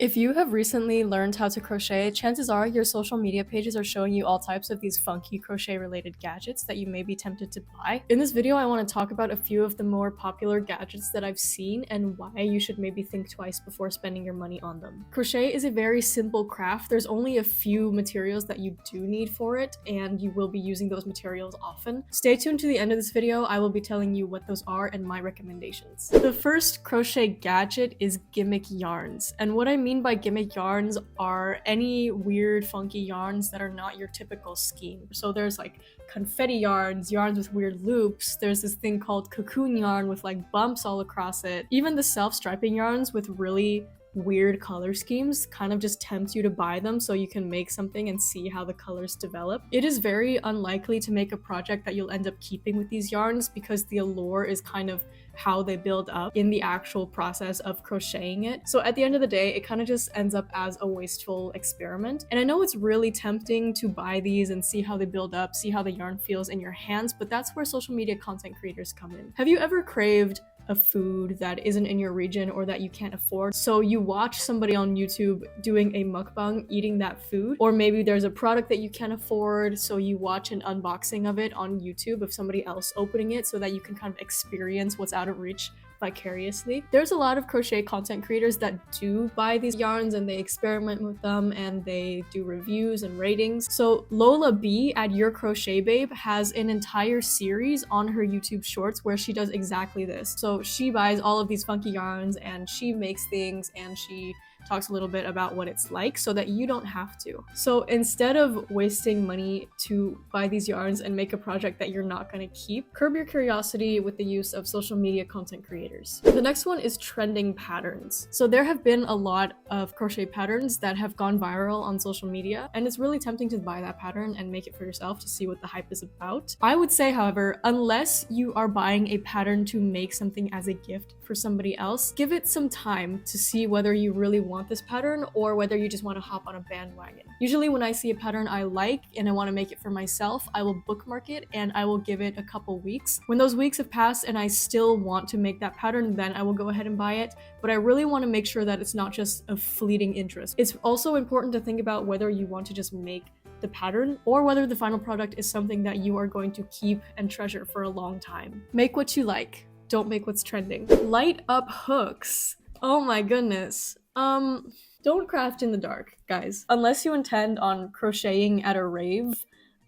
If you have recently learned how to crochet, chances are your social media pages are showing you all types of these funky crochet related gadgets that you may be tempted to buy. In this video, I want to talk about a few of the more popular gadgets that I've seen and why you should maybe think twice before spending your money on them. Crochet is a very simple craft. There's only a few materials that you do need for it, and you will be using those materials often. Stay tuned to the end of this video. I will be telling you what those are and my recommendations. The first crochet gadget is gimmick yarns, and what I mean by gimmick yarns are any weird funky yarns that are not your typical scheme. So there's like confetti yarns, yarns with weird loops, there's this thing called cocoon yarn with like bumps all across it, even the self-striping yarns with really weird color schemes kind of just tempt you to buy them so you can make something and see how the colors develop. It is very unlikely to make a project that you'll end up keeping with these yarns because the allure is kind of how they build up in the actual process of crocheting it. So at the end of the day, it kind of just ends up as a wasteful experiment. And I know it's really tempting to buy these and see how they build up, see how the yarn feels in your hands, but that's where social media content creators come in. Have you ever craved a food that isn't in your region or that you can't afford? So you watch somebody on YouTube doing a mukbang eating that food, or maybe there's a product that you can't afford, so you watch an unboxing of it on YouTube of somebody else opening it so that you can kind of experience what's out of reach vicariously. There's a lot of crochet content creators that do buy these yarns and they experiment with them and they do reviews and ratings. So Lola B at Your Crochet Babe has an entire series on her YouTube shorts where she does exactly this. So she buys all of these funky yarns and she makes things and she talks a little bit about what it's like so that you don't have to. So instead of wasting money to buy these yarns and make a project that you're not going to keep, curb your curiosity with the use of social media content creators. The next one is trending patterns. So there have been a lot of crochet patterns that have gone viral on social media, and it's really tempting to buy that pattern and make it for yourself to see what the hype is about. I would say, however, unless you are buying a pattern to make something as a gift for somebody else, give it some time to see whether you really want this pattern or whether you just want to hop on a bandwagon. Usually when I see a pattern I like and I want to make it for myself, I will bookmark it and I will give it a couple weeks. When those weeks have passed and I still want to make that pattern, then I will go ahead and buy it, but I really want to make sure that it's not just a fleeting interest. It's also important to think about whether you want to just make the pattern or whether the final product is something that you are going to keep and treasure for a long time. Make what you like. Don't make what's trending. Light up hooks. Oh my goodness. Don't craft in the dark, guys. Unless you intend on crocheting at a rave,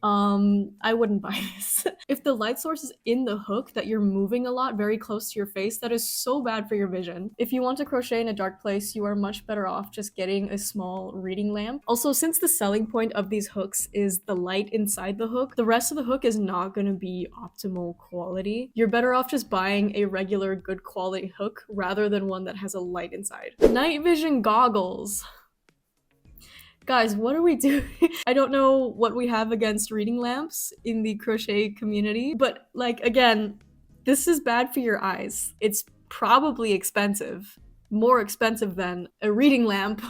I wouldn't buy this. If the light source is in the hook that you're moving a lot very close to your face, that is so bad for your vision. If you want to crochet in a dark place, you are much better off just getting a small reading lamp. Also, since the selling point of these hooks is the light inside the hook, the rest of the hook is not going to be optimal quality. You're better off just buying a regular good quality hook rather than one that has a light inside. Night vision goggles. Guys, what are we doing? I don't know what we have against reading lamps in the crochet community, but like, again, this is bad for your eyes. It's probably expensive. More expensive than a reading lamp.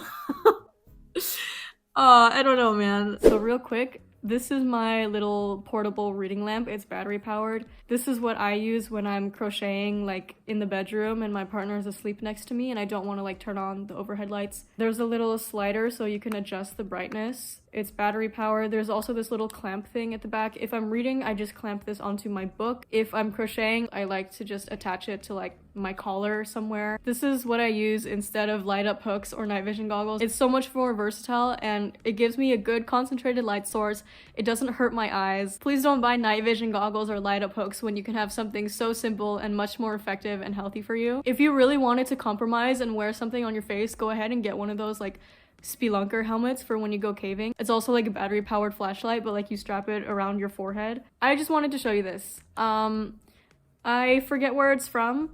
I don't know, man. So real quick, this is my little portable reading lamp. It's battery powered. This is what I use when I'm crocheting like in the bedroom and my partner is asleep next to me and I don't want to like turn on the overhead lights. There's a little slider so you can adjust the brightness. It's battery powered. There's also this little clamp thing at the back. If I'm reading, I just clamp this onto my book. If I'm crocheting, I like to just attach it to like my collar somewhere. This is what I use instead of light up hooks or night vision goggles. It's so much more versatile and it gives me a good concentrated light source. It doesn't hurt my eyes. Please don't buy night vision goggles or light up hooks when you can have something so simple and much more effective and healthy for you. If you really wanted to compromise and wear something on your face, go ahead and get one of those like spelunker helmets for when you go caving. It's also like a battery powered flashlight, but like you strap it around your forehead. I just wanted to show you this. I forget where it's from.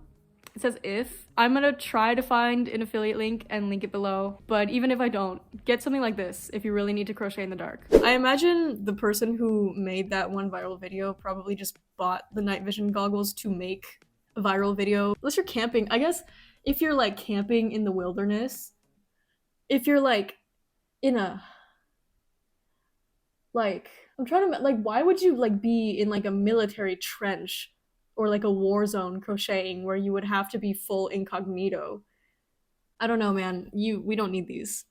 It says if. I'm gonna try to find an affiliate link and link it below, but even if I don't, get something like this if you really need to crochet in the dark. I imagine the person who made that one viral video probably just bought the night vision goggles to make a viral video. Unless you're camping, I guess if you're like camping in the wilderness, if you're like in a like I'm trying to like why would you like be in like a military trench or like a war zone crocheting where you would have to be full incognito? I don't know, man. We don't need these.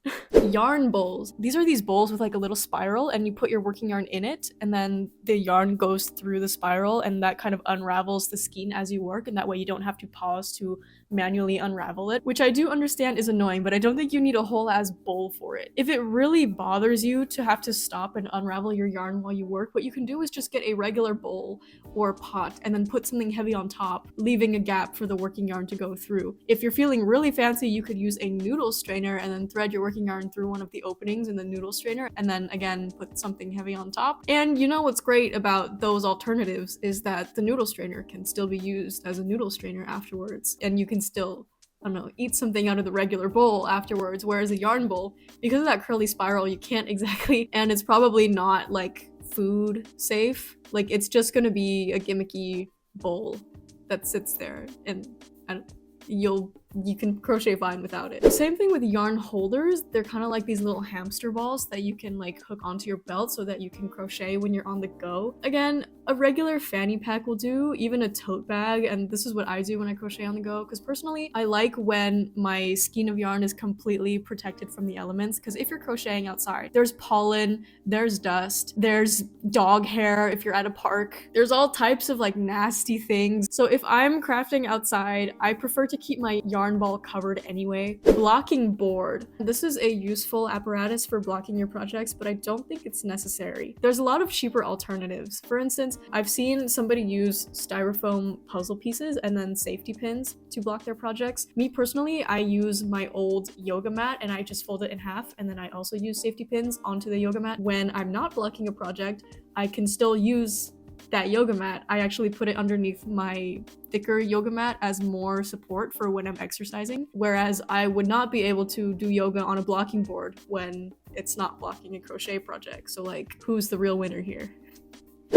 Yarn bowls. These are these bowls with like a little spiral, and you put your working yarn in it, and then the yarn goes through the spiral, and that kind of unravels the skein as you work, and that way you don't have to pause to manually unravel it, which I do understand is annoying, but I don't think you need a whole ass bowl for it. If it really bothers you to have to stop and unravel your yarn while you work, what you can do is just get a regular bowl or pot and then put something heavy on top, leaving a gap for the working yarn to go through. If you're feeling really fancy, you could use a noodle strainer and then thread your working yarn through one of the openings in the noodle strainer, and then again put something heavy on top. And you know what's great about those alternatives is that the noodle strainer can still be used as a noodle strainer afterwards, and you can still, I don't know, eat something out of the regular bowl afterwards, whereas a yarn bowl, because of that curly spiral, you can't exactly, and it's probably not like food safe. Like, it's just gonna be a gimmicky bowl that sits there, and you can crochet fine without it. Same thing with yarn holders. They're kind of like these little hamster balls that you can like hook onto your belt so that you can crochet when you're on the go. Again, a regular fanny pack will do, even a tote bag, and this is what I do when I crochet on the go, because personally I like when my skein of yarn is completely protected from the elements, because if you're crocheting outside, there's pollen, there's dust, there's dog hair if you're at a park, there's all types of like nasty things. So if I'm crafting outside, I prefer to keep my yarn ball covered anyway. Blocking board. This is a useful apparatus for blocking your projects, but I don't think it's necessary. There's a lot of cheaper alternatives. For instance, I've seen somebody use styrofoam puzzle pieces and then safety pins to block their projects. Me personally, I use my old yoga mat and I just fold it in half, and then I also use safety pins onto the yoga mat. When I'm not blocking a project, I can still use that yoga mat. I actually put it underneath my thicker yoga mat as more support for when I'm exercising, whereas I would not be able to do yoga on a blocking board when it's not blocking a crochet project. So like, who's the real winner here?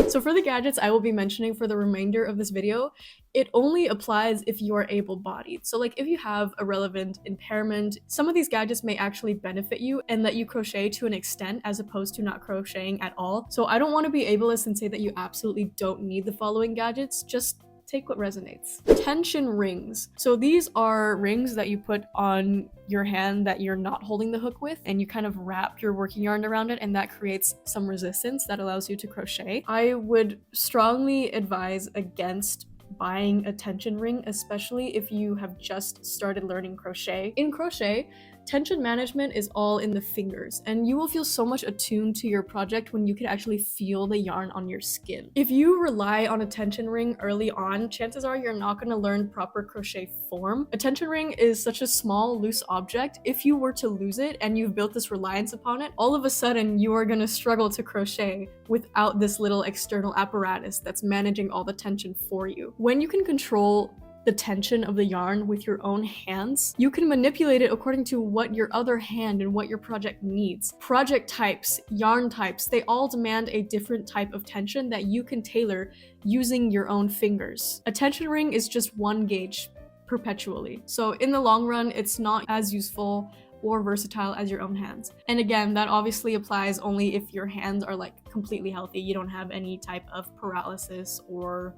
So for the gadgets I will be mentioning for the remainder of this video, it only applies if you are able-bodied. So like, if you have a relevant impairment, some of these gadgets may actually benefit you and let you crochet to an extent as opposed to not crocheting at all. So I don't want to be ableist and say that you absolutely don't need the following gadgets, just take what resonates. Tension rings. So these are rings that you put on your hand that you're not holding the hook with, and you kind of wrap your working yarn around it, and that creates some resistance that allows you to crochet. I would strongly advise against buying a tension ring, especially if you have just started learning crochet. In crochet, tension management is all in the fingers, and you will feel so much attuned to your project when you can actually feel the yarn on your skin. If you rely on a tension ring early on, chances are you're not going to learn proper crochet form. A tension ring is such a small, loose object. If you were to lose it and you've built this reliance upon it, all of a sudden you are going to struggle to crochet without this little external apparatus that's managing all the tension for you. When you can control the tension of the yarn with your own hands, you can manipulate it according to what your other hand and what your project needs. Project types, yarn types, they all demand a different type of tension that you can tailor using your own fingers. A tension ring is just one gauge perpetually. So in the long run, it's not as useful or versatile as your own hands. And again, that obviously applies only if your hands are like completely healthy. You don't have any type of paralysis or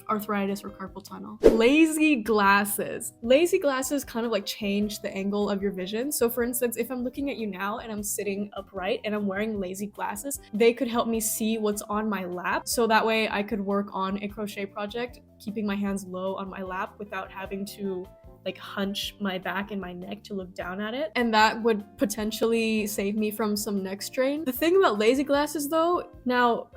arthritis or carpal tunnel. Lazy glasses. Lazy glasses kind of like change the angle of your vision. So for instance, if I'm looking at you now and I'm sitting upright and I'm wearing lazy glasses, they could help me see what's on my lap. So that way I could work on a crochet project, keeping my hands low on my lap without having to like hunch my back and my neck to look down at it. And that would potentially save me from some neck strain. The thing about lazy glasses though, now,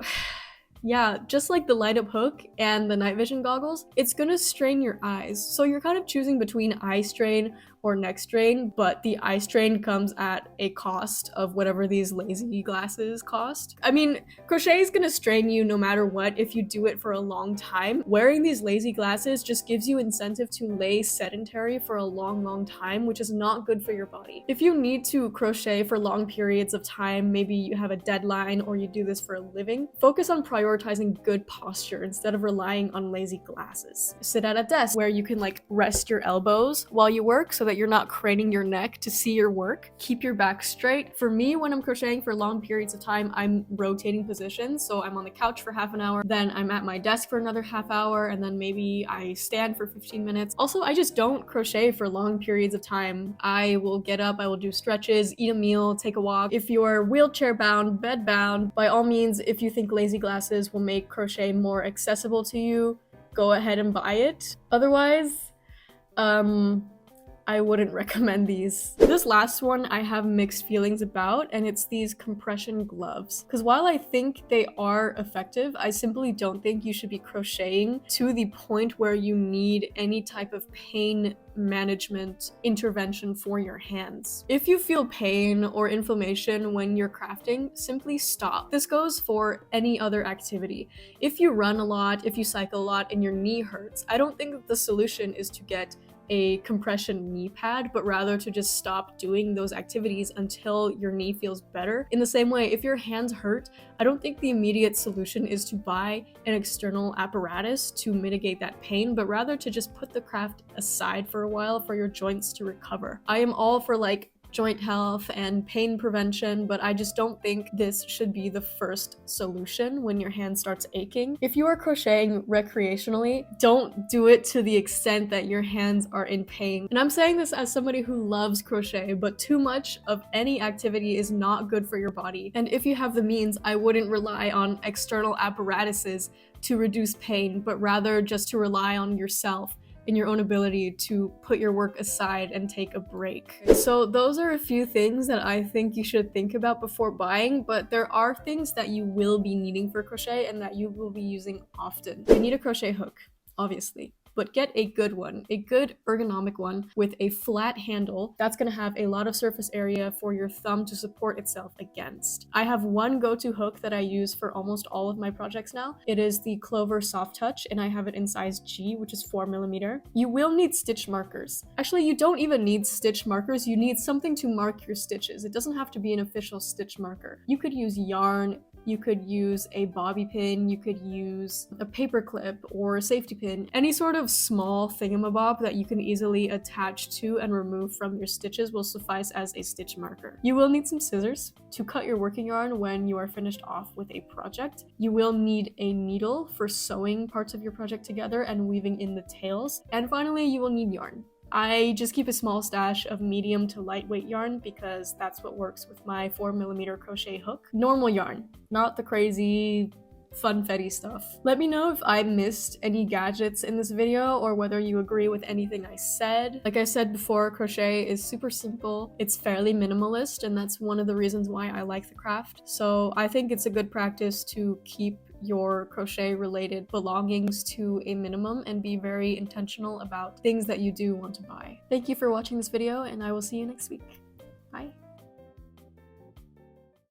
yeah, just like the light up hook and the night vision goggles, it's gonna strain your eyes. So you're kind of choosing between eye strain or neck strain, but the eye strain comes at a cost of whatever these lazy glasses cost. I mean, crochet is gonna strain you no matter what if you do it for a long time. Wearing these lazy glasses just gives you incentive to lay sedentary for a long time, which is not good for your body. If you need to crochet for long periods of time, maybe you have a deadline or you do this for a living, focus on prioritizing good posture instead of relying on lazy glasses. Sit at a desk where you can like rest your elbows while you work so that that you're not craning your neck to see your work. Keep your back straight. For me, when I'm crocheting for long periods of time, I'm rotating positions. So I'm on the couch for half an hour, then I'm at my desk for another half hour, and then maybe I stand for 15 minutes. Also, I just don't crochet for long periods of time. I will get up, I will do stretches, eat a meal, take a walk. If you're wheelchair bound, bed bound, by all means, if you think lazy glasses will make crochet more accessible to you, go ahead and buy it. Otherwise, I wouldn't recommend these. This last one I have mixed feelings about, and it's these compression gloves. Because while I think they are effective, I simply don't think you should be crocheting to the point where you need any type of pain management intervention for your hands. If you feel pain or inflammation when you're crafting, simply stop. This goes for any other activity. If you run a lot, if you cycle a lot and your knee hurts, I don't think that the solution is to get a compression knee pad, but rather to just stop doing those activities until your knee feels better. In the same way, if your hands hurt, I don't think the immediate solution is to buy an external apparatus to mitigate that pain, but rather to just put the craft aside for a while for your joints to recover. I am all for like joint health and pain prevention, but I just don't think this should be the first solution when your hand starts aching. If you are crocheting recreationally, don't do it to the extent that your hands are in pain. And I'm saying this as somebody who loves crochet, but too much of any activity is not good for your body. And if you have the means, I wouldn't rely on external apparatuses to reduce pain, but rather just to rely on yourself in your own ability to put your work aside and take a break. So those are a few things that I think you should think about before buying, but there are things that you will be needing for crochet and that you will be using often. You need a crochet hook, obviously, but get a good one, a good ergonomic one with a flat handle that's gonna have a lot of surface area for your thumb to support itself against. I have one go-to hook that I use for almost all of my projects now. It is the Clover Soft Touch, and I have it in size G, which is 4mm. You will need stitch markers. Actually, you don't even need stitch markers, you need something to mark your stitches. It doesn't have to be an official stitch marker. You could use yarn, you could use a bobby pin, you could use a paper clip or a safety pin, any sort of small thingamabob that you can easily attach to and remove from your stitches will suffice as a stitch marker. You will need some scissors to cut your working yarn when you are finished off with a project. You will need a needle for sewing parts of your project together and weaving in the tails. And finally, you will need yarn. I just keep a small stash of medium to lightweight yarn because that's what works with my 4mm crochet hook. Normal yarn, not the crazy funfetti stuff. Let me know if I missed any gadgets in this video or whether you agree with anything I said. Like I said before, crochet is super simple. It's fairly minimalist, and that's one of the reasons why I like the craft. So I think it's a good practice to keep your crochet related belongings to a minimum and be very intentional about things that you do want to buy. Thank you for watching this video, and I will see you next week. Bye.